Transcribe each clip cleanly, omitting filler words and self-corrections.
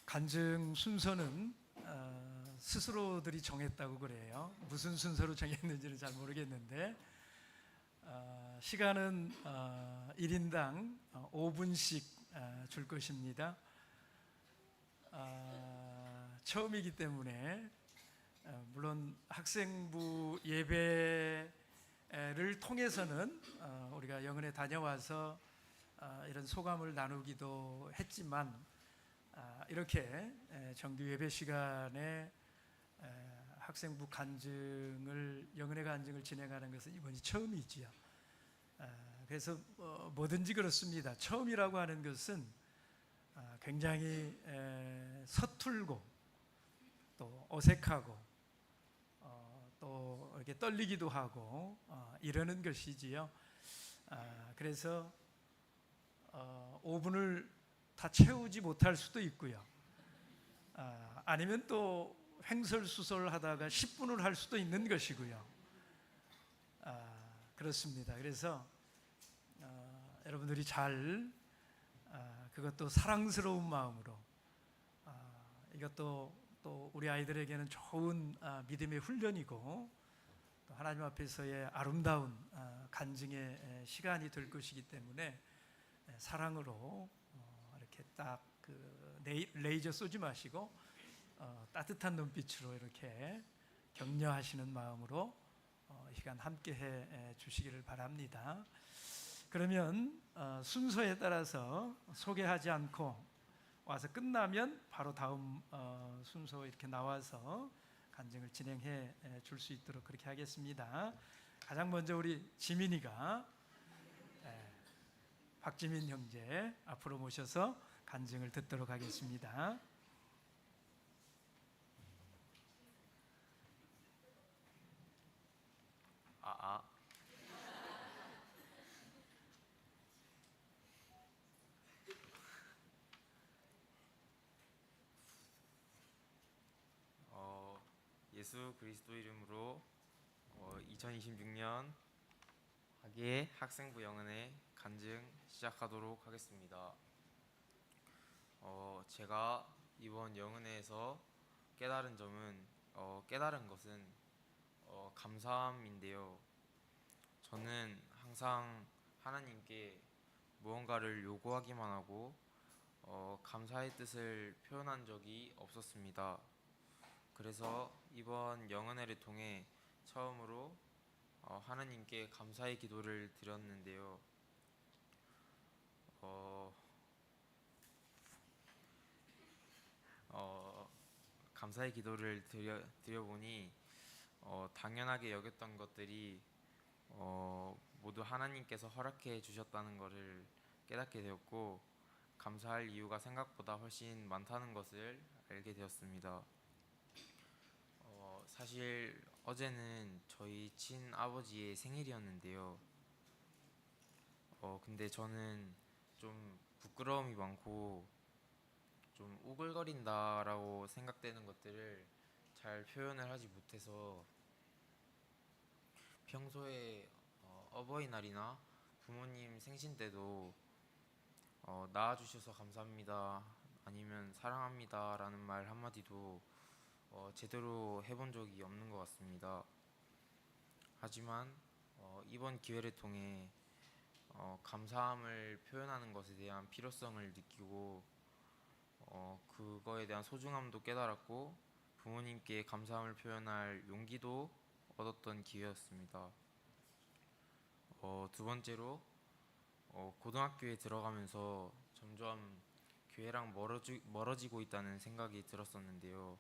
간증 순서는 스스로들이 정했다고 그래요. 무슨 순서로 정했는지는 잘 모르겠는데 시간은 1인당 5분씩 줄 것입니다. 처음이기 때문에 물론 학생부 예배를 통해서는 우리가 영은에 다녀와서 이런 소감을 나누기도 했지만 이렇게 정규 예배 시간에 학생부 간증을 영은의 간증을 진행하는 것은 이번이 처음이지요. 그래서 뭐든지 그렇습니다. 처음이라고 하는 것은 굉장히 서툴고 또 어색하고 또 이렇게 떨리기도 하고 이러는 것이지요. 그래서 5분을 다 채우지 못할 수도 있고요. 아니면 또 횡설수설하다가 10분을 할 수도 있는 것이고요. 그렇습니다. 그래서 여러분들이 잘 그것도 사랑스러운 마음으로 이것도 또 우리 아이들에게는 좋은 믿음의 훈련이고 또 하나님 앞에서의 아름다운 간증의 시간이 될 것이기 때문에 사랑으로 이렇게 딱 그 레이저 쏘지 마시고 따뜻한 눈빛으로 이렇게 격려하시는 마음으로 이 시간 함께 해 주시기를 바랍니다. 그러면 순서에 따라서 소개하지 않고 와서 끝나면 바로 다음 순서 이렇게 나와서 간증을 진행해 줄 수 있도록 그렇게 하겠습니다. 가장 먼저 우리 지민이가 박지민 형제 앞으로 모셔서 간증을 듣도록 하겠습니다. 예수 그리스도 이름으로 2026년 하계 학생부 영은의 간증 시작하도록 하겠습니다. 제가 이번 영은회에서 깨달은 점은 깨달은 것은 감사함인데요. 저는 항상 하나님께 무언가를 요구하기만 하고 감사의 뜻을 표현한 적이 없었습니다. 그래서 이번 영은회를 통해 처음으로 하나님께 감사의 기도를 드렸는데요. 감사의 기도를 드려보니 당연하게 여겼던 것들이 모두 하나님께서 허락해 주셨다는 것을 깨닫게 되었고, 감사할 이유가 생각보다 훨씬 많다는 것을 알게 되었습니다. 사실 어제는 저희 친아버지의 생일이었는데요. 근데 저는 좀 부끄러움이 많고 좀 오글거린다라고 생각되는 것들을 잘 표현을 하지 못해서 평소에 어버이날이나 부모님 생신 때도 낳아주셔서 감사합니다, 아니면 사랑합니다 라는 말 한마디도 제대로 해본 적이 없는 것 같습니다. 하지만 이번 기회를 통해 감사함을 표현하는 것에 대한 필요성을 느끼고 그거에 대한 소중함도 깨달았고 부모님께 감사함을 표현할 용기도 얻었던 기회였습니다. 두 번째로 고등학교에 들어가면서 점점 교회랑 멀어지고 있다는 생각이 들었었는데요.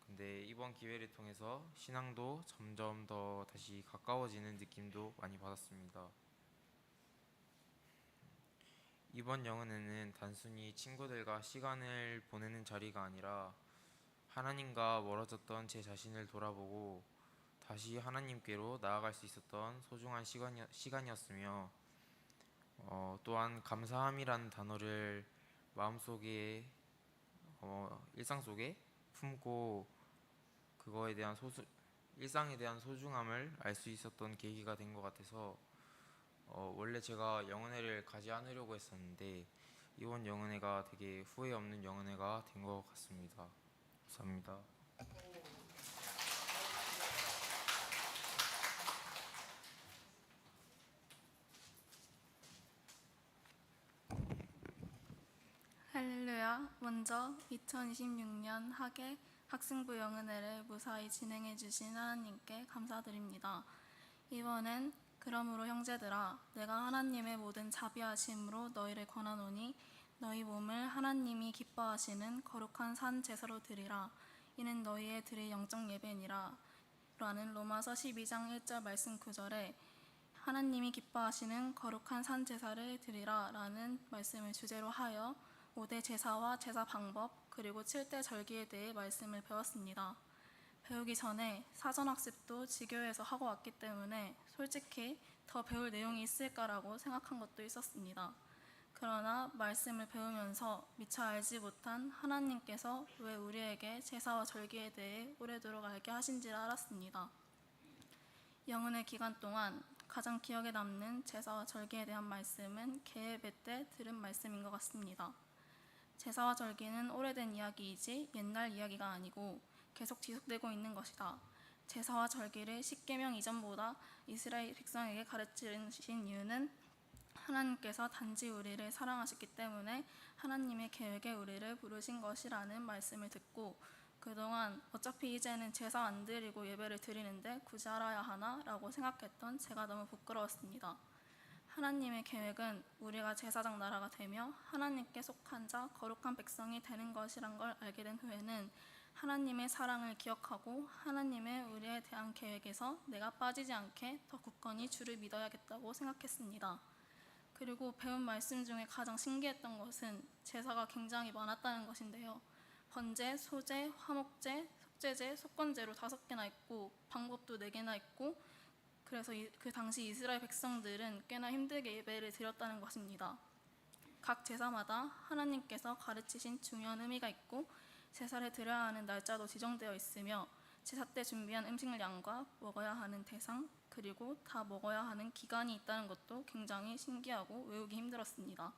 근데 이번 기회를 통해서 신앙도 점점 더 다시 가까워지는 느낌도 많이 받았습니다. 이번 영은회는 단순히 친구들과 시간을 보내는 자리가 아니라 하나님과 멀어졌던 제 자신을 돌아보고 다시 하나님께로 나아갈 수 있었던 소중한 시간이었으며 또한 감사함이라는 단어를 마음속에 일상 속에 품고 그거에 대한 일상에 대한 소중함을 알 수 있었던 계기가 된 것 같아서 원래 제가 영은회를 가지 않으려고 했었는데 이번 영은회가 되게 후회 없는 영은회가 된 것 같습니다. 감사합니다. 할렐루야. 먼저 2026년 학예 학생부 영은회를 무사히 진행해 주신 하나님께 감사드립니다. 이번엔 그러므로 형제들아 내가 하나님의 모든 자비하심으로 너희를 권하노니 너희 몸을 하나님이 기뻐하시는 거룩한 산 제사로 드리라. 이는 너희의 드릴 영적 예배니라. 라는 로마서 12장 1절 말씀 9절에 하나님이 기뻐하시는 거룩한 산 제사를 드리라 라는 말씀을 주제로 하여 5대 제사와 제사 방법 그리고 7대 절기에 대해 말씀을 배웠습니다. 배우기 전에 사전학습도 지교에서 하고 왔기 때문에 솔직히 더 배울 내용이 있을까라고 생각한 것도 있었습니다. 그러나 말씀을 배우면서 미처 알지 못한 하나님께서 왜 우리에게 제사와 절기에 대해 오래도록 알게 하신지를 알았습니다. 영은의 기간 동안 가장 기억에 남는 제사와 절기에 대한 말씀은 개예배 때 들은 말씀인 것 같습니다. 제사와 절기는 오래된 이야기이지 옛날 이야기가 아니고 계속 지속되고 있는 것이다. 제사와 절기를 십계명 이전보다 이스라엘 백성에게 가르치신 이유는 하나님께서 단지 우리를 사랑하셨기 때문에 하나님의 계획에 우리를 부르신 것이라는 말씀을 듣고 그동안 어차피 이제는 제사 안 드리고 예배를 드리는데 굳이 알아야 하나? 라고 생각했던 제가 너무 부끄러웠습니다. 하나님의 계획은 우리가 제사장 나라가 되며 하나님께 속한 자 거룩한 백성이 되는 것이란 걸 알게 된 후에는 하나님의 사랑을 기억하고 하나님의 우리에 대한 계획에서 내가 빠지지 않게 더 굳건히 주를 믿어야겠다고 생각했습니다. 그리고 배운 말씀 중에 가장 신기했던 것은 제사가 굉장히 많았다는 것인데요. 번제, 소제, 화목제, 속죄제, 속건제로 5개나 있고 방법도 4개나 있고 그래서 그 당시 이스라엘 백성들은 꽤나 힘들게 예배를 드렸다는 것입니다. 각 제사마다 하나님께서 가르치신 중요한 의미가 있고 제사를 드려야 하는 날짜도 지정되어 있으며 제사 때 준비한 음식량과 먹어야 하는 대상 그리고 다 먹어야 하는 기간이 있다는 것도 굉장히 신기하고 외우기 힘들었습니다.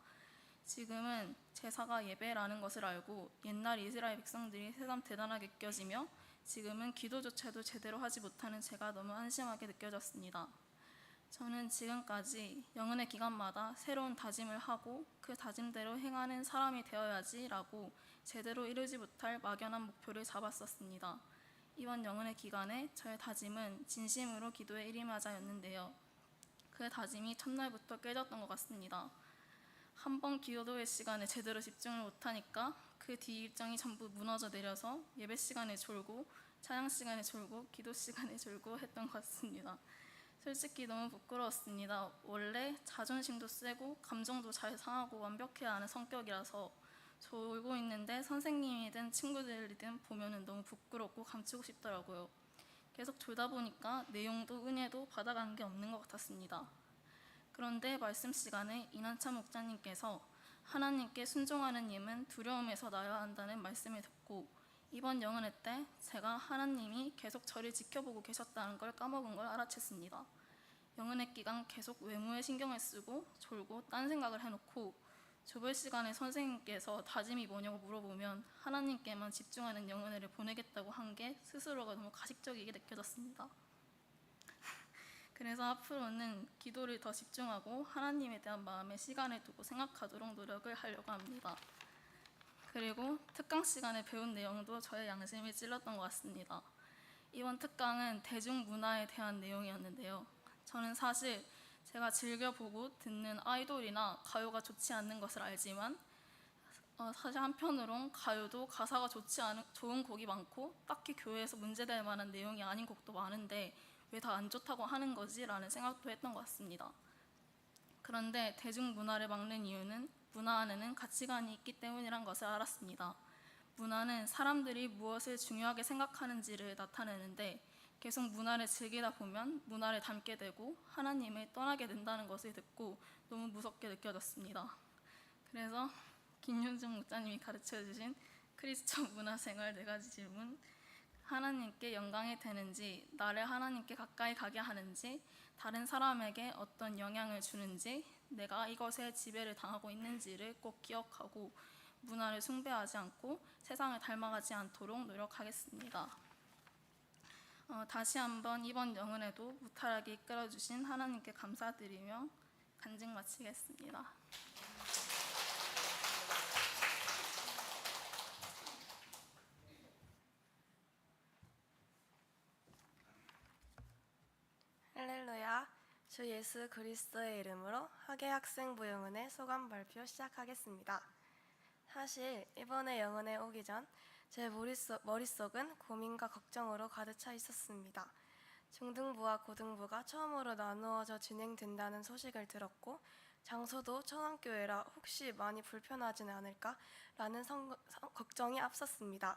지금은 제사가 예배라는 것을 알고 옛날 이스라엘 백성들이 새삼 대단하게 느껴지며 지금은 기도조차도 제대로 하지 못하는 제가 너무 안심하게 느껴졌습니다. 저는 지금까지 영은의 기간마다 새로운 다짐을 하고 그 다짐대로 행하는 사람이 되어야지라고 제대로 이루지 못할 막연한 목표를 잡았었습니다. 이번 영은의 기간에 저의 다짐은 진심으로 기도에 일임하자였는데요. 그 다짐이 첫날부터 깨졌던 것 같습니다. 한 번 기도의 시간에 제대로 집중을 못하니까 그 뒤 일정이 전부 무너져 내려서 예배 시간에 졸고 찬양 시간에 졸고 기도 시간에 졸고 했던 것 같습니다. 솔직히 너무 부끄러웠습니다. 원래 자존심도 세고 감정도 잘 상하고 완벽해야 하는 성격이라서 졸고 있는데 선생님이든 친구들이든 보면은 너무 부끄럽고 감추고 싶더라고요. 계속 졸다 보니까 내용도 은혜도 받아가는 게 없는 것 같았습니다. 그런데 말씀 시간에 이난참 목자님께서 하나님께 순종하는 힘은 두려움에서 나야 한다는 말씀을 듣고 이번 영은회 때 제가 하나님이 계속 저를 지켜보고 계셨다는 걸 까먹은 걸 알아챘습니다. 영은회 기간 계속 외모에 신경을 쓰고 졸고 딴 생각을 해놓고 조별 시간에 선생님께서 다짐이 뭐냐고 물어보면 하나님께만 집중하는 영은회를 보내겠다고 한 게 스스로가 너무 가식적이게 느껴졌습니다. 그래서 앞으로는 기도를 더 집중하고 하나님에 대한 마음에 시간을 두고 생각하도록 노력을 하려고 합니다. 그리고 특강 시간에 배운 내용도 저의 양심을 찔렀던 것 같습니다. 이번 특강은 대중문화에 대한 내용이었는데요. 저는 사실 제가 즐겨보고 듣는 아이돌이나 가요가 좋지 않는 것을 알지만 사실 한편으론 가요도 가사가 좋은 곡이 많고 딱히 교회에서 문제될 만한 내용이 아닌 곡도 많은데 왜 다 안 좋다고 하는 거지? 라는 생각도 했던 것 같습니다. 그런데 대중문화를 막는 이유는 문화 안에는 가치관이 있기 때문이란 것을 알았습니다. 문화는 사람들이 무엇을 중요하게 생각하는지를 나타내는데 계속 문화를 즐기다 보면 문화를 닮게 되고 하나님을 떠나게 된다는 것을 듣고 너무 무섭게 느껴졌습니다. 그래서 김윤중 목자님이 가르쳐주신 크리스천 문화생활 4가지 질문, 하나님께 영광이 되는지, 나를 하나님께 가까이 가게 하는지, 다른 사람에게 어떤 영향을 주는지, 내가 이것에 지배를 당하고 있는지를 꼭 기억하고 문화를 숭배하지 않고 세상을 닮아가지 않도록 노력하겠습니다. 다시 한번 이번 영은에도 무탈하게 이끌어주신 하나님께 감사드리며 간증 마치겠습니다. 할렐루야. 주 예수 그리스도의 이름으로 학예 학생부 영은의 소감 발표 시작하겠습니다. 사실 이번에 영은에 오기 전 제 머릿속은 고민과 걱정으로 가득 차 있었습니다. 중등부와 고등부가 처음으로 나누어져 진행된다는 소식을 들었고 장소도 천안교회라 혹시 많이 불편하지는 않을까라는 걱정이 앞섰습니다.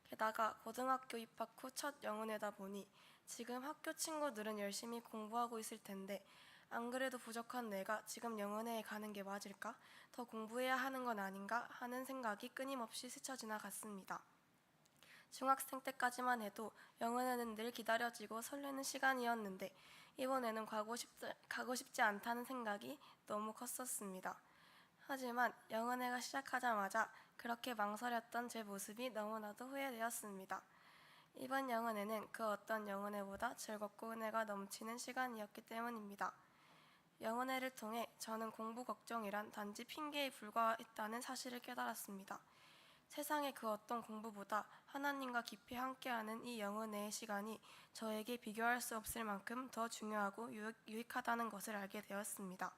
게다가 고등학교 입학 후 첫 영은회다 보니 지금 학교 친구들은 열심히 공부하고 있을 텐데 안 그래도 부족한 내가 지금 영은회에 가는 게 맞을까? 더 공부해야 하는 건 아닌가? 하는 생각이 끊임없이 스쳐 지나갔습니다. 중학생 때까지만 해도 영은회는 늘 기다려지고 설레는 시간이었는데 이번에는 가고 싶지 않다는 생각이 너무 컸었습니다. 하지만 영은회가 시작하자마자 그렇게 망설였던 제 모습이 너무나도 후회되었습니다. 이번 영은회는 그 어떤 영은회보다 즐겁고 은혜가 넘치는 시간이었기 때문입니다. 영은회를 통해 저는 공부 걱정이란 단지 핑계에 불과했다는 사실을 깨달았습니다. 세상의 그 어떤 공부보다 하나님과 깊이 함께하는 이 영은회의 시간이 저에게 비교할 수 없을 만큼 더 중요하고 유익하다는 것을 알게 되었습니다.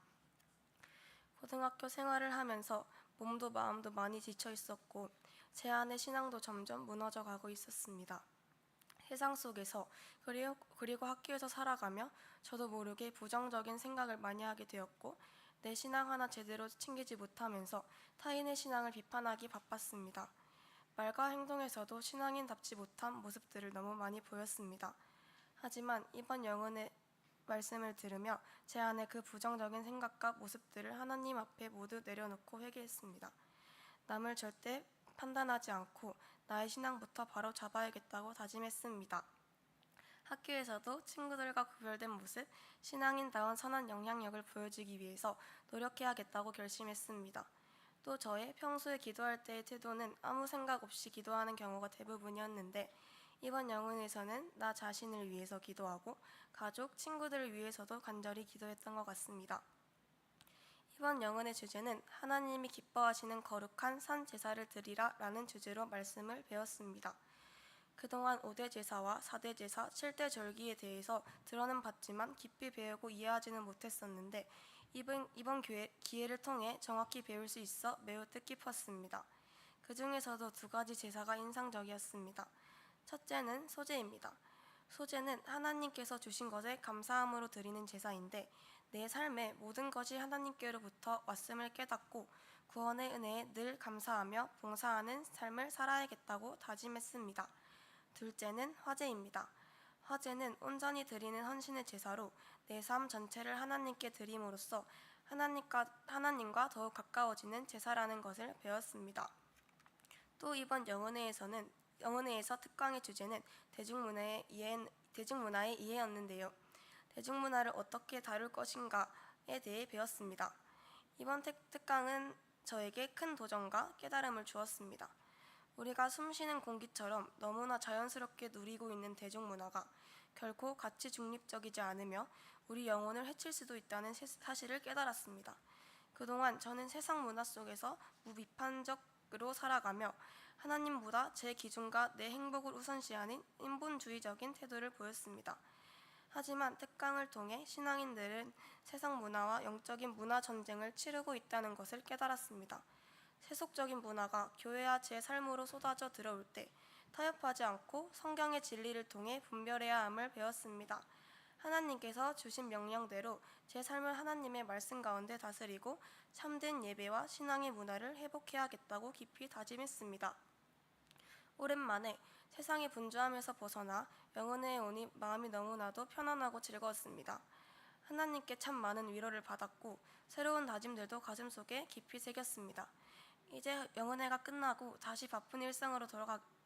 고등학교 생활을 하면서 몸도 마음도 많이 지쳐 있었고 제 안의 신앙도 점점 무너져 가고 있었습니다. 세상 속에서 그리고 학교에서 살아가며 저도 모르게 부정적인 생각을 많이 하게 되었고 내 신앙 하나 제대로 챙기지 못하면서 타인의 신앙을 비판하기 바빴습니다. 말과 행동에서도 신앙인답지 못한 모습들을 너무 많이 보였습니다. 하지만 이번 영은의 말씀을 들으며 제 안에 그 부정적인 생각과 모습들을 하나님 앞에 모두 내려놓고 회개했습니다. 남을 절대 판단하지 않고 나의 신앙부터 바로 잡아야겠다고 다짐했습니다. 학교에서도 친구들과 구별된 모습, 신앙인다운 선한 영향력을 보여주기 위해서 노력해야겠다고 결심했습니다. 또 저의 평소에 기도할 때의 태도는 아무 생각 없이 기도하는 경우가 대부분이었는데 이번 영은에서는 나 자신을 위해서 기도하고 가족, 친구들을 위해서도 간절히 기도했던 것 같습니다. 이번 영은의 주제는 하나님이 기뻐하시는 거룩한 산 제사를 드리라 라는 주제로 말씀을 배웠습니다. 그동안 5대 제사와 4대 제사, 7대 절기에 대해서 들어는 봤지만 깊이 배우고 이해하지는 못했었는데 이번 기회를 통해 정확히 배울 수 있어 매우 뜻깊었습니다. 그 중에서도 2가지 제사가 인상적이었습니다. 첫째는 소제입니다. 소제는 하나님께서 주신 것에 감사함으로 드리는 제사인데 내 삶의 모든 것이 하나님께로부터 왔음을 깨닫고 구원의 은혜에 늘 감사하며 봉사하는 삶을 살아야겠다고 다짐했습니다. 둘째는 화제입니다. 화제는 온전히 드리는 헌신의 제사로 내 삶 전체를 하나님께 드림으로써 하나님과 더욱 가까워지는 제사라는 것을 배웠습니다. 또 이번 영은회에서 특강의 주제는 대중문화의 이해였는데요. 대중문화를 어떻게 다룰 것인가에 대해 배웠습니다. 이번 특강은 저에게 큰 도전과 깨달음을 주었습니다. 우리가 숨쉬는 공기처럼 너무나 자연스럽게 누리고 있는 대중문화가 결코 가치 중립적이지 않으며 우리 영혼을 해칠 수도 있다는 사실을 깨달았습니다. 그동안 저는 세상 문화 속에서 무비판적으로 살아가며 하나님보다 제 기준과 내 행복을 우선시하는 인본주의적인 태도를 보였습니다. 하지만 특강을 통해 신앙인들은 세상 문화와 영적인 문화 전쟁을 치르고 있다는 것을 깨달았습니다. 세속적인 문화가 교회와 제 삶으로 쏟아져 들어올 때 타협하지 않고 성경의 진리를 통해 분별해야 함을 배웠습니다. 하나님께서 주신 명령대로 제 삶을 하나님의 말씀 가운데 다스리고 참된 예배와 신앙의 문화를 회복해야겠다고 깊이 다짐했습니다. 오랜만에 세상의 분주함에서 벗어나 영은회에 오니 마음이 너무나도 편안하고 즐거웠습니다. 하나님께 참 많은 위로를 받았고 새로운 다짐들도 가슴속에 깊이 새겼습니다. 이제 영은회가 끝나고 다시 바쁜 일상으로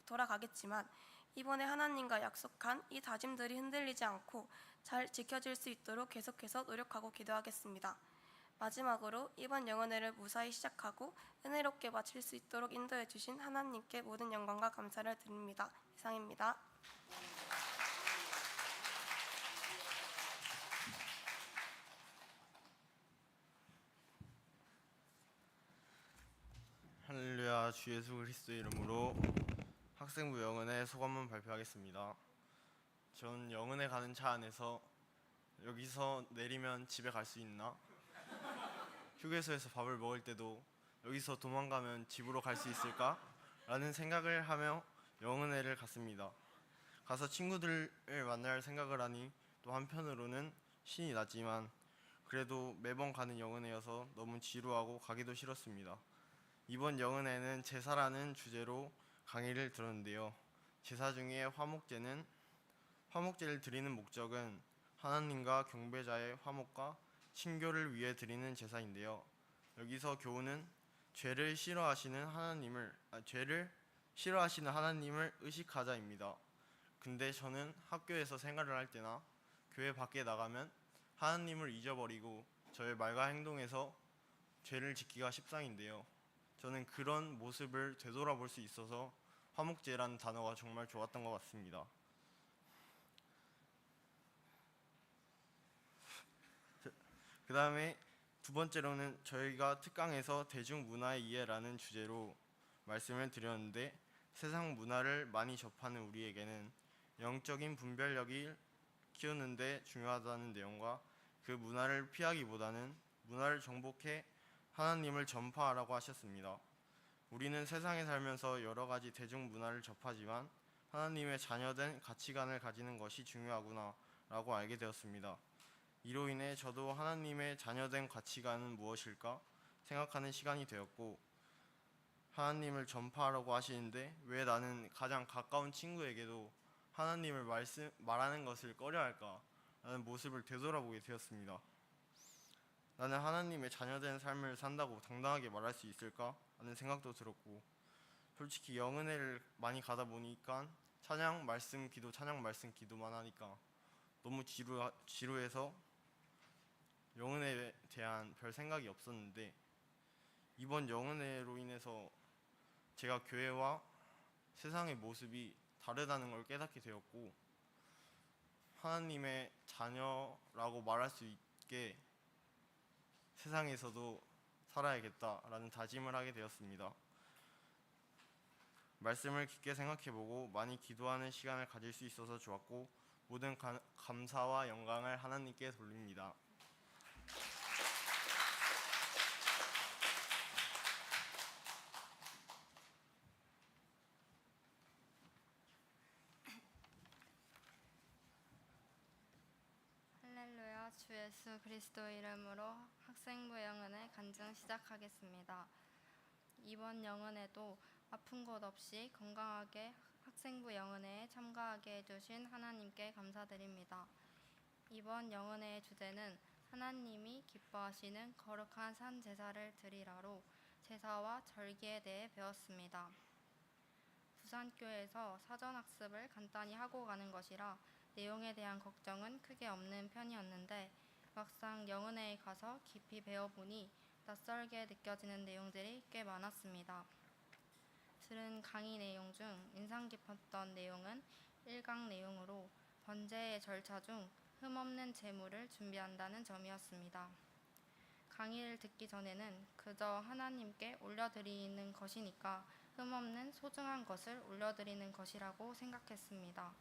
돌아가겠지만 이번에 하나님과 약속한 이 다짐들이 흔들리지 않고 잘 지켜질 수 있도록 계속해서 노력하고 기도하겠습니다. 마지막으로 이번 영혼회를 무사히 시작하고 은혜롭게 마칠 수 있도록 인도해 주신 하나님께 모든 영광과 감사를 드립니다. 이상입니다. 할렐루야. 주 예수 그리스도의 이름으로 학생부 영은의 소감문 발표하겠습니다. 전 영은에 가는 차 안에서 여기서 내리면 집에 갈 수 있나? 휴게소에서 밥을 먹을 때도 여기서 도망가면 집으로 갈 수 있을까? 라는 생각을 하며 영은회를 갔습니다. 가서 친구들을 만날 생각을 하니 또 한편으로는 신이 났지만 그래도 매번 가는 영은회여서 너무 지루하고 가기도 싫었습니다. 이번 영은회는 제사라는 주제로 강의를 들었는데요. 제사 중에 화목제를 드리는 목적은 하나님과 경배자의 화목과 친교를 위해 드리는 제사인데요. 여기서 교훈은 죄를 싫어하시는 하나님을 의식하자입니다. 근데 저는 학교에서 생활을 할 때나 교회 밖에 나가면 하나님을 잊어버리고 저의 말과 행동에서 죄를 짓기가 십상인데요. 저는 그런 모습을 되돌아볼 수 있어서 화목제라는 단어가 정말 좋았던 것 같습니다. 그 다음에 두 번째로는 저희가 특강에서 대중문화의 이해라는 주제로 말씀을 드렸는데 세상 문화를 많이 접하는 우리에게는 영적인 분별력을 키우는 데 중요하다는 내용과 그 문화를 피하기보다는 문화를 정복해 하나님을 전파하라고 하셨습니다. 우리는 세상에 살면서 여러 가지 대중문화를 접하지만 하나님의 자녀된 가치관을 가지는 것이 중요하구나 라고 알게 되었습니다. 이로 인해 저도 하나님의 자녀된 가치관은 무엇일까 생각하는 시간이 되었고, 하나님을 전파하라고 하시는데 왜 나는 가장 가까운 친구에게도 하나님을 말하는 것을 꺼려할까 라는 모습을 되돌아보게 되었습니다. 나는 하나님의 자녀된 삶을 산다고 당당하게 말할 수 있을까 하는 생각도 들었고, 솔직히 영은회를 많이 가다 보니까 찬양 말씀 기도만 하니까 너무 지루해서 영은회에 대한 별 생각이 없었는데, 이번 영은회로 인해서 제가 교회와 세상의 모습이 다르다는 걸 깨닫게 되었고, 하나님의 자녀라고 말할 수 있게 세상에서도 살아야겠다라는 다짐을 하게 되었습니다. 말씀을 깊게 생각해보고 많이 기도하는 시간을 가질 수 있어서 좋았고, 모든 감사와 영광을 하나님께 돌립니다. 할렐루야. 주 예수 그리스도의 이름으로 학생부 영은회 간증 시작하겠습니다. 이번 영은회도 아픈 것 없이 건강하게 학생부 영은회에 참가하게 해주신 하나님께 감사드립니다. 이번 영은회의 주제는 하나님이 기뻐하시는 거룩한 산 제사를 드리라로 제사와 절기에 대해 배웠습니다. 부산교회에서 사전학습을 간단히 하고 가는 것이라 내용에 대한 걱정은 크게 없는 편이었는데, 막상 영은회에 가서 깊이 배워보니 낯설게 느껴지는 내용들이 꽤 많았습니다. 들은 강의 내용 중 인상 깊었던 내용은 1강 내용으로 번제의 절차 중 흠없는 제물을 준비한다는 점이었습니다. 강의를 듣기 전에는 그저 하나님께 올려드리는 것이니까 흠없는 소중한 것을 올려드리는 것이라고 생각했습니다.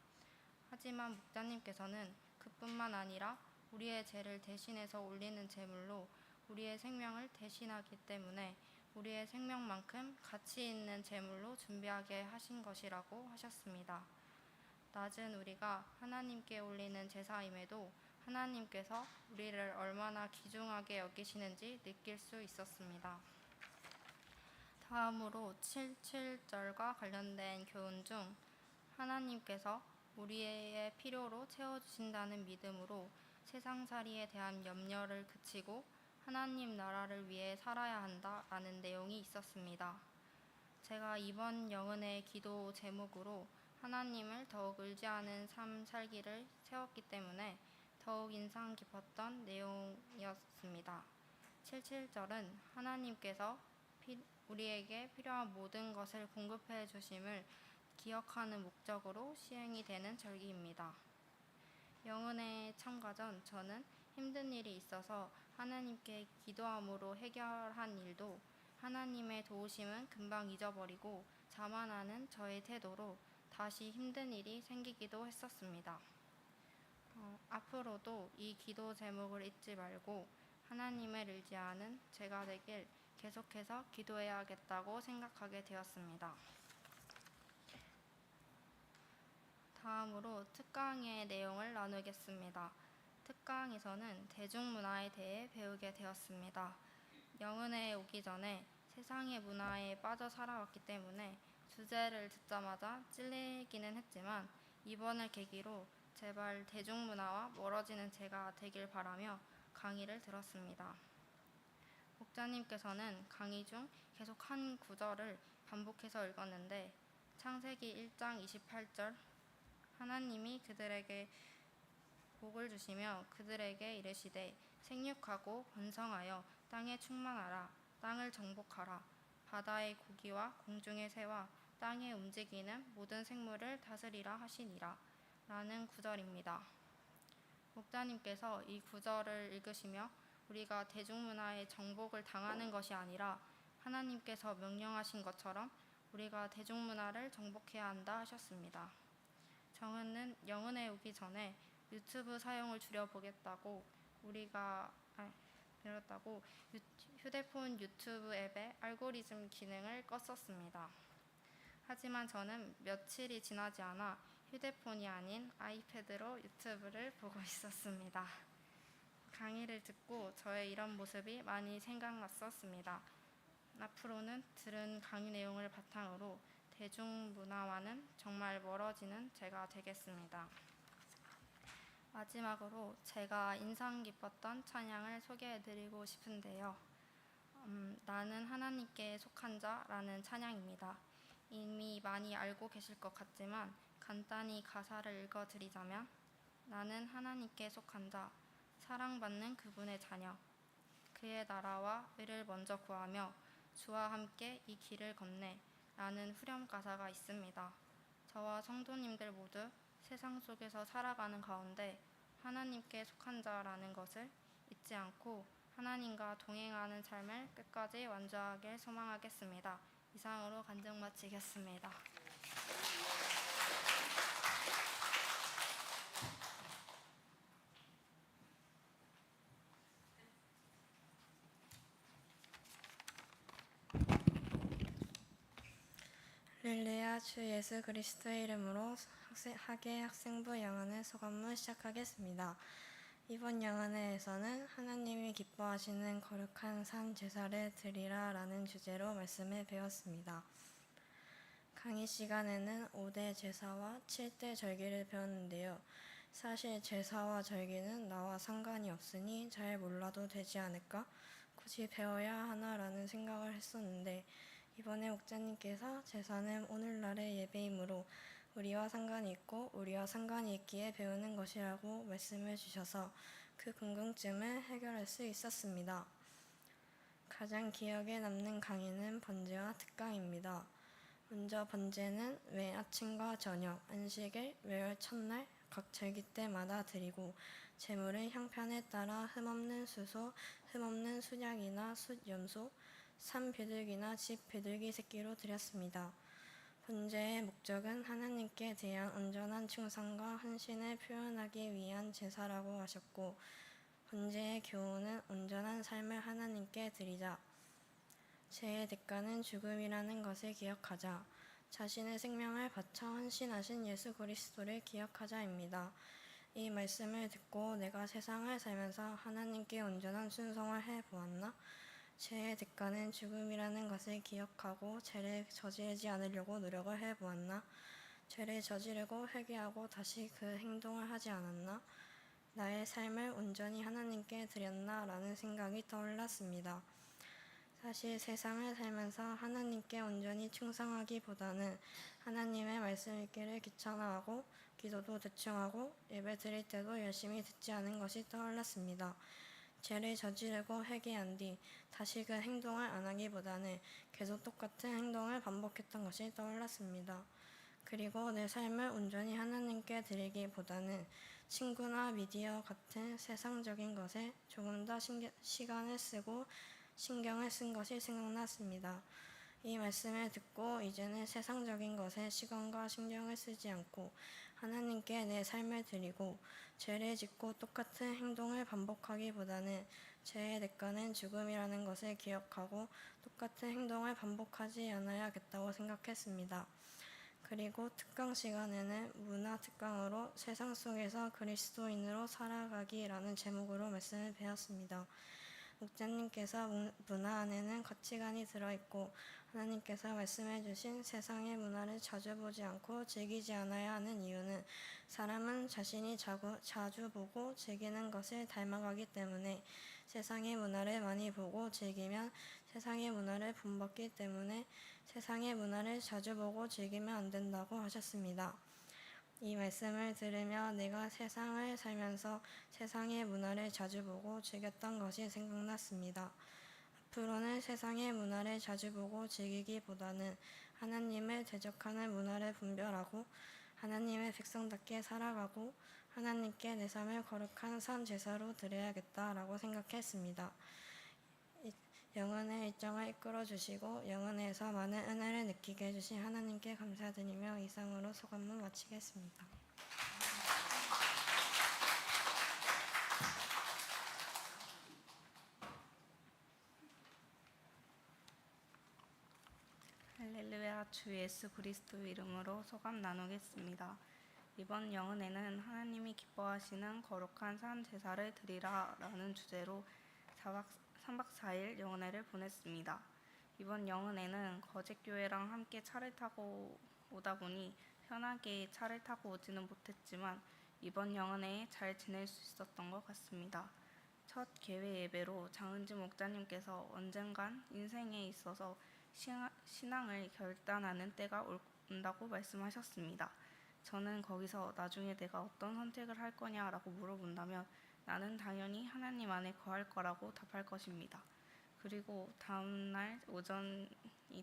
하지만 목자님께서는 그뿐만 아니라 우리의 죄를 대신해서 올리는 제물로 우리의 생명을 대신하기 때문에 우리의 생명만큼 가치 있는 제물로 준비하게 하신 것이라고 하셨습니다. 낮은 우리가 하나님께 올리는 제사임에도 하나님께서 우리를 얼마나 귀중하게 여기시는지 느낄 수 있었습니다. 다음으로 7절과 관련된 교훈 중 하나님께서 우리의 필요로 채워주신다는 믿음으로 세상살이에 대한 염려를 그치고 하나님 나라를 위해 살아야 한다라는 내용이 있었습니다. 제가 이번 영은회의 기도 제목으로 하나님을 더욱 의지하는 삶 살기를 세웠기 때문에 더욱 인상 깊었던 내용이었습니다. 77절은 하나님께서 우리에게 필요한 모든 것을 공급해 주심을 기억하는 목적으로 시행이 되는 절기입니다. 영은회에 참가 전 저는 힘든 일이 있어서 하나님께 기도함으로 해결한 일도 하나님의 도우심은 금방 잊어버리고 자만하는 저의 태도로 다시 힘든 일이 생기기도 했었습니다. 앞으로도 이 기도 제목을 잊지 말고 하나님을 의지하는 제가 되길 계속해서 기도해야겠다고 생각하게 되었습니다. 다음으로 특강의 내용을 나누겠습니다. 특강에서는 대중문화에 대해 배우게 되었습니다. 영은회에 오기 전에 세상의 문화에 빠져 살아왔기 때문에 주제를 듣자마자 찔리기는 했지만 이번을 계기로 제발 대중문화와 멀어지는 제가 되길 바라며 강의를 들었습니다. 목자님께서는 강의 중 계속 한 구절을 반복해서 읽었는데 창세기 1장 28절 하나님이 그들에게 복을 주시며 그들에게 이르시되 생육하고 번성하여 땅에 충만하라 땅을 정복하라 바다의 고기와 공중의 새와 땅에 움직이는 모든 생물을 다스리라 하시니라 라는 구절입니다. 목자님께서 이 구절을 읽으시며 우리가 대중문화의 정복을 당하는 것이 아니라 하나님께서 명령하신 것처럼 우리가 대중문화를 정복해야 한다 하셨습니다. 정은은 영은에 오기 전에 유튜브 사용을 줄여보겠다고 휴대폰 유튜브 앱의 알고리즘 기능을 껐었습니다. 하지만 저는 며칠이 지나지 않아 휴대폰이 아닌 아이패드로 유튜브를 보고 있었습니다. 강의를 듣고 저의 이런 모습이 많이 생각났었습니다. 앞으로는 들은 강의 내용을 바탕으로 대중문화와는 정말 멀어지는 제가 되겠습니다. 마지막으로 제가 인상 깊었던 찬양을 소개해드리고 싶은데요. 나는 하나님께 속한 자라는 찬양입니다. 이미 많이 알고 계실 것 같지만 간단히 가사를 읽어드리자면 나는 하나님께 속한 자, 사랑받는 그분의 자녀, 그의 나라와 의를 먼저 구하며 주와 함께 이 길을 걷네 라는 후렴 가사가 있습니다. 저와 성도님들 모두 세상 속에서 살아가는 가운데 하나님께 속한 자라는 것을 잊지 않고 하나님과 동행하는 삶을 끝까지 완주하길 소망하겠습니다. 이상으로 간증 마치겠습니다. 할렐루야. 주 예수 그리스도의 이름으로 하계 학생부 영언의 소감을 시작하겠습니다. 이번 영언회에서는 하나님이 기뻐하시는 거룩한 산 제사를 드리라 라는 주제로 말씀을 배웠습니다. 강의 시간에는 5대 제사와 7대 절기를 배웠는데요. 사실 제사와 절기는 나와 상관이 없으니 잘 몰라도 되지 않을까? 굳이 배워야 하나라는 생각을 했었는데 이번에 목자님께서 제사는 오늘날의 예배이므로 우리와 상관이 있고 우리와 상관이 있기에 배우는 것이라고 말씀해 주셔서 그 궁금증을 해결할 수 있었습니다. 가장 기억에 남는 강의는 번제와 특강입니다. 먼저 번제는 매 아침과 저녁, 안식일, 매월 첫날, 각 절기 때마다 드리고 제물은 형편에 따라 흠없는 수소, 흠없는 순양이나 숫염소, 산 비둘기나 집 비둘기 새끼로 드렸습니다. 번제의 목적은 하나님께 대한 온전한 충성과 헌신을 표현하기 위한 제사라고 하셨고 번제의 교훈은 온전한 삶을 하나님께 드리자. 죄의 대가는 죽음이라는 것을 기억하자. 자신의 생명을 바쳐 헌신하신 예수 그리스도를 기억하자입니다. 이 말씀을 듣고 내가 세상을 살면서 하나님께 온전한 순종을 해보았나? 죄의 대가는 죽음이라는 것을 기억하고 죄를 저지르지 않으려고 노력을 해보았나? 죄를 저지르고 회개하고 다시 그 행동을 하지 않았나? 나의 삶을 온전히 하나님께 드렸나? 라는 생각이 떠올랐습니다. 사실 세상을 살면서 하나님께 온전히 충성하기보다는 하나님의 말씀 읽기를 귀찮아하고 기도도 대충 하고 예배 드릴 때도 열심히 듣지 않은 것이 떠올랐습니다. 죄를 저지르고 회개한 뒤 다시 그 행동을 안 하기보다는 계속 똑같은 행동을 반복했던 것이 떠올랐습니다. 그리고 내 삶을 온전히 하나님께 드리기보다는 친구나 미디어 같은 세상적인 것에 조금 더 시간을 쓰고 신경을 쓴 것이 생각났습니다. 이 말씀을 듣고 이제는 세상적인 것에 시간과 신경을 쓰지 않고 하나님께 내 삶을 드리고 죄를 짓고 똑같은 행동을 반복하기보다는 죄의 대가는 죽음이라는 것을 기억하고 똑같은 행동을 반복하지 않아야겠다고 생각했습니다. 그리고 특강 시간에는 문화 특강으로 세상 속에서 그리스도인으로 살아가기라는 제목으로 말씀을 배웠습니다. 목자님께서 문화 안에는 가치관이 들어있고 하나님께서 말씀해 주신 세상의 문화를 자주 보지 않고 즐기지 않아야 하는 이유는 사람은 자신이 자주 보고 즐기는 것을 닮아가기 때문에 세상의 문화를 많이 보고 즐기면 세상의 문화를 본받기 때문에 세상의 문화를 자주 보고 즐기면 안 된다고 하셨습니다. 이 말씀을 들으며 내가 세상을 살면서 세상의 문화를 자주 보고 즐겼던 것이 생각났습니다. 앞으로는 세상의 문화를 자주 보고 즐기기보다는 하나님을 대적하는 문화를 분별하고 하나님의 백성답게 살아가고 하나님께 내 삶을 거룩한 산 제사로 드려야겠다라고 생각했습니다. 영혼의 일정을 이끌어 주시고 영혼에서 많은 은혜를 느끼게 해주신 하나님께 감사드리며 이상으로 소감을 마치겠습니다. 할렐루야. 주 예수 그리스도 이름으로 소감 나누겠습니다. 이번 영은에는 하나님이 기뻐하시는 거룩한 산 제사를 드리라 라는 주제로 3박 4일 영은회를 보냈습니다. 이번 영은회는 거제교회랑 함께 차를 타고 오다 보니 편하게 차를 타고 오지는 못했지만 이번 영은회에 잘 지낼 수 있었던 것 같습니다. 첫 개회 예배로 장은지 목자님께서 언젠간 인생에 있어서 신앙을 결단하는 때가 온다고 말씀하셨습니다. 저는 거기서 나중에 내가 어떤 선택을 할 거냐라고 물어본다면 나는 당연히 하나님 안에 거할 거라고 답할 것입니다. 그리고 다음날 오전이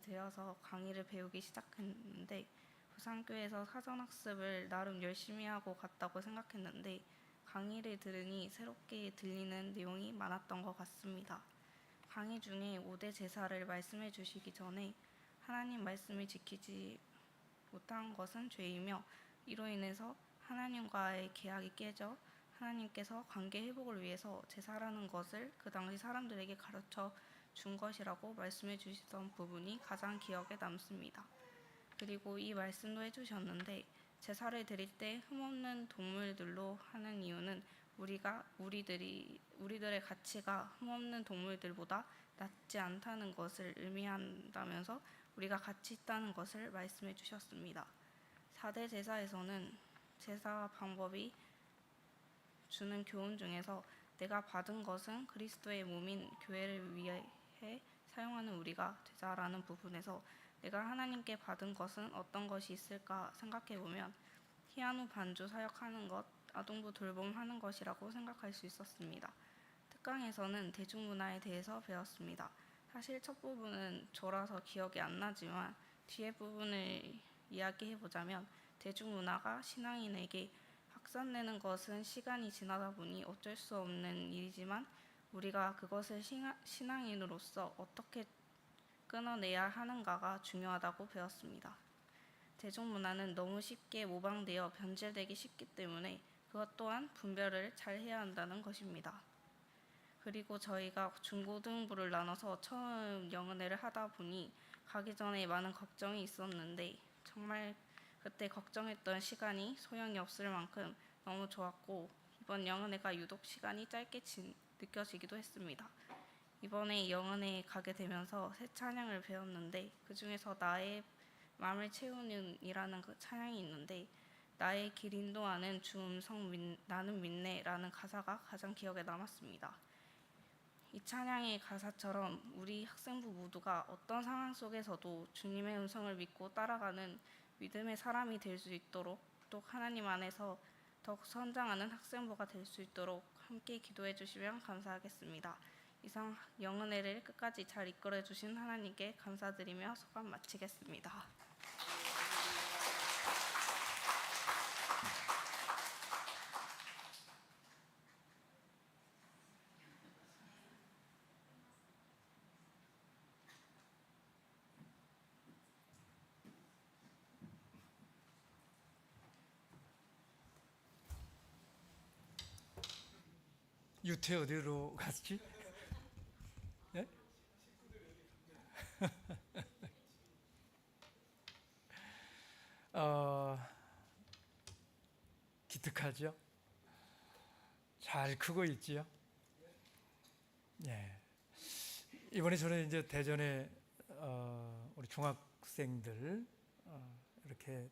되어서 강의를 배우기 시작했는데 부산교회에서 사전학습을 나름 열심히 하고 갔다고 생각했는데 강의를 들으니 새롭게 들리는 내용이 많았던 것 같습니다. 강의 중에 5대 제사를 말씀해 주시기 전에 하나님 말씀을 지키지 못한 것은 죄이며 이로 인해서 하나님과의 계약이 깨져 하나님께서 관계 회복을 위해서 제사라는 것을 그 당시 사람들에게 가르쳐 준 것이라고 말씀해 주시던 부분이 가장 기억에 남습니다. 그리고 이 말씀도 해주셨는데 제사를 드릴 때 흠없는 동물들로 하는 이유는 우리들의 가치가 흠없는 동물들보다 낫지 않다는 것을 의미한다면서 우리가 가치 있다는 것을 말씀해 주셨습니다. 4대 제사에서는 제사 방법이 주는 교훈 중에서 내가 받은 것은 그리스도의 몸인 교회를 위해 사용하는 우리가 되자라는 부분에서 내가 하나님께 받은 것은 어떤 것이 있을까 생각해보면 피아노 반주 사역하는 것, 아동부 돌봄하는 것이라고 생각할 수 있었습니다. 특강에서는 대중문화에 대해서 배웠습니다. 사실 첫 부분은 저라서 기억이 안 나지만 뒤에 부분을 이야기해보자면 대중문화가 신앙인에게 확산되는 것은 시간이 지나다 보니 어쩔 수 없는 일이지만 우리가 그것을 신앙인으로서 어떻게 끊어내야 하는가가 중요하다고 배웠습니다. 대중문화는 너무 쉽게 모방되어 변질되기 쉽기 때문에 그것 또한 분별을 잘 해야 한다는 것입니다. 그리고 저희가 중고등부를 나눠서 처음 영은회를 하다 보니 가기 전에 많은 걱정이 있었는데 정말 그때 걱정했던 시간이 소용이 없을 만큼 너무 좋았고 이번 영은회가 유독 시간이 짧게 느껴지기도 했습니다. 이번에 영은회에 가게 되면서 새 찬양을 배웠는데 그 중에서 나의 마음을 채우는 이라는 그 찬양이 있는데 나의 길 인도하는 주 음성 나는 믿네라는 가사가 가장 기억에 남았습니다. 이 찬양의 가사처럼 우리 학생부 모두가 어떤 상황 속에서도 주님의 음성을 믿고 따라가는 믿음의 사람이 될 수 있도록 또 하나님 안에서 더욱 성장하는 학생부가 될 수 있도록 함께 기도해 주시면 감사하겠습니다. 이상 영은회를 끝까지 잘 이끌어 주신 하나님께 감사드리며 소감 마치겠습니다. 유태 어디로 갔지? 예? 기특하죠? 잘 크고 있지요? 예. 이번에 저는 이제 대전에 우리 중학생들 이렇게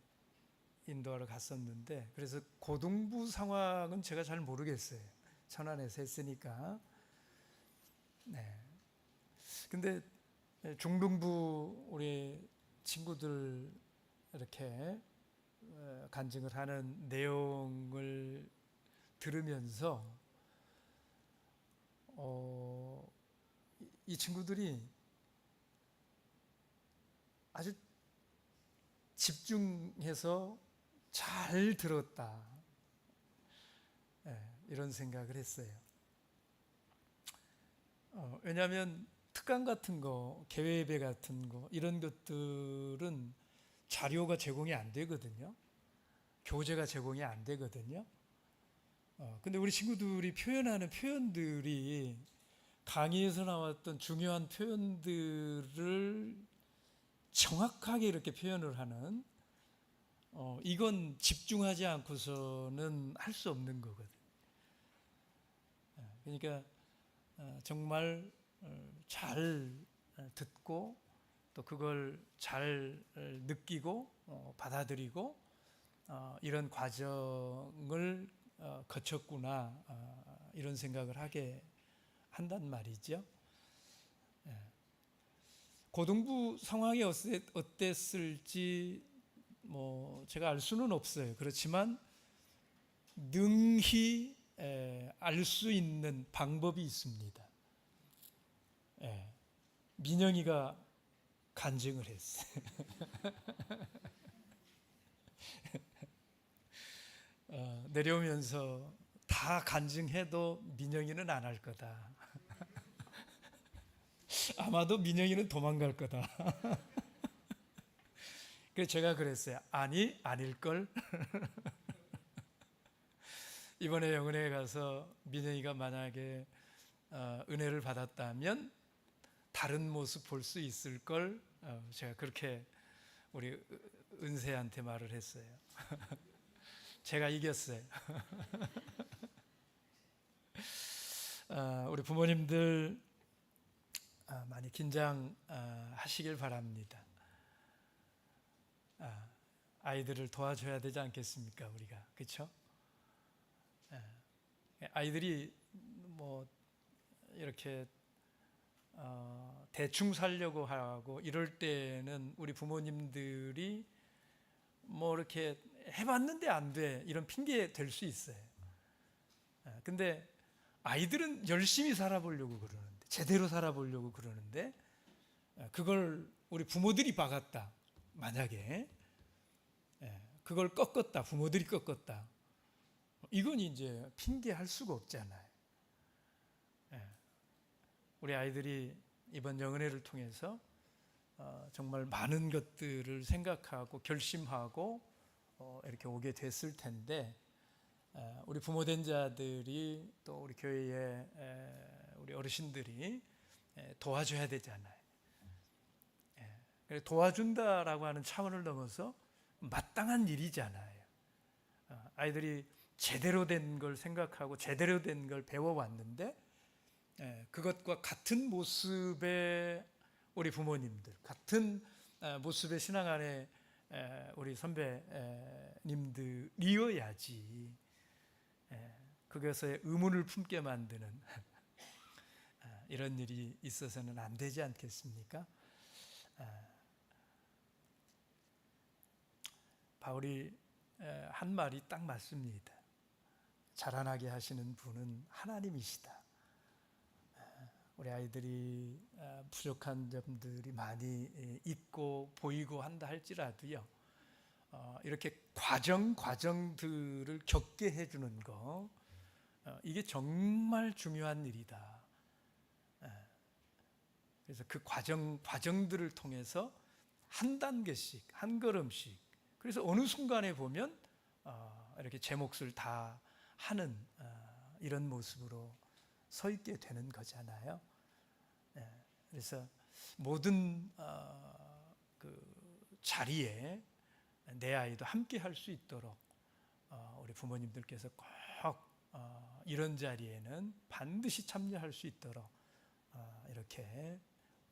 인도하러 갔었는데, 그래서 고등부 상황은 제가 잘 모르겠어요. 천안에서 했으니까. 네. 근데 중등부 우리 친구들 이렇게 간증을 하는 내용을 들으면서 이 친구들이 아주 집중해서 잘 들었다, 이런 생각을 했어요. 왜냐하면 특강 같은 거, 계획예배 같은 거, 이런 것들은 자료가 제공이 안 되거든요. 교재가 제공이 안 되거든요. 근데 우리 친구들이 표현하는 표현들이 강의에서 나왔던 중요한 표현들을 정확하게 이렇게 표현을 하는, 이건 집중하지 않고서는 할 수 없는 거거든요. 그러니까 정말 잘 듣고 또 그걸 잘 느끼고 받아들이고 이런 과정을 거쳤구나, 이런 생각을 하게 한단 말이죠. 고등부 상황이 어땠을지 제가 알 수는 없어요. 그렇지만 능히 알 수 있는 방법이 있습니다. 민영이가 간증을 했어요. 내려오면서 다 간증해도 민영이는 안 할 거다. 아마도 민영이는 도망갈 거다. 그래서 제가 그랬어요. 아니, 아닐걸. 이번에 영은회에 가서 민영이가 만약에 은혜를 받았다면 다른 모습 볼 수 있을 걸, 제가 그렇게 우리 은세한테 말을 했어요. 제가 이겼어요. 우리 부모님들 많이 긴장하시길 바랍니다. 아이들을 도와줘야 되지 않겠습니까, 우리가? 그렇죠? 아이들이 이렇게 대충 살려고 하고 이럴 때는 우리 부모님들이 이렇게 해봤는데 안 돼, 이런 핑계 될 수 있어요. 근데 아이들은 열심히 살아보려고 그러는데, 제대로 살아보려고 그러는데, 그걸 우리 부모들이 박았다, 만약에 그걸 꺾었다, 부모들이 꺾었다, 이건 이제 핑계할 수가 없잖아요. 우리 아이들이 이번 영은회를 통해서 정말 많은 것들을 생각하고 결심하고 이렇게 오게 됐을 텐데, 우리 부모된 자들이 또 우리 교회의 우리 어르신들이 도와줘야 되잖아요. 도와준다라고 하는 차원을 넘어서 마땅한 일이잖아요. 아이들이 제대로 된 걸 생각하고 제대로 된 걸 배워왔는데, 그것과 같은 모습의 우리 부모님들, 같은 모습의 신앙 안에 우리 선배님들이어야지 그것에 의문을 품게 만드는 이런 일이 있어서는 안 되지 않겠습니까? 바울이 한 말이 딱 맞습니다. 자라나게 하시는 분은 하나님이시다. 우리 아이들이 부족한 점들이 많이 있고 보이고 한다 할지라도요, 이렇게 과정들을 겪게 해주는 거, 이게 정말 중요한 일이다. 그래서 그 과정들을 통해서 한 단계씩, 한 걸음씩, 그래서 어느 순간에 보면 이렇게 제 몫을 다 하는 이런 모습으로 서 있게 되는 거잖아요. 그래서 모든 그 자리에 내 아이도 함께 할 수 있도록 우리 부모님들께서 꼭 이런 자리에는 반드시 참여할 수 있도록 이렇게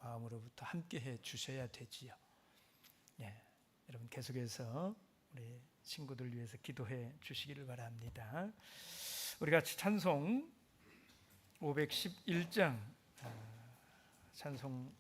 마음으로부터 함께 해 주셔야 되지요. 여러분 계속해서 우리 친구들 위해서 기도해 주시기를 바랍니다. 우리 같이 찬송 511장 찬송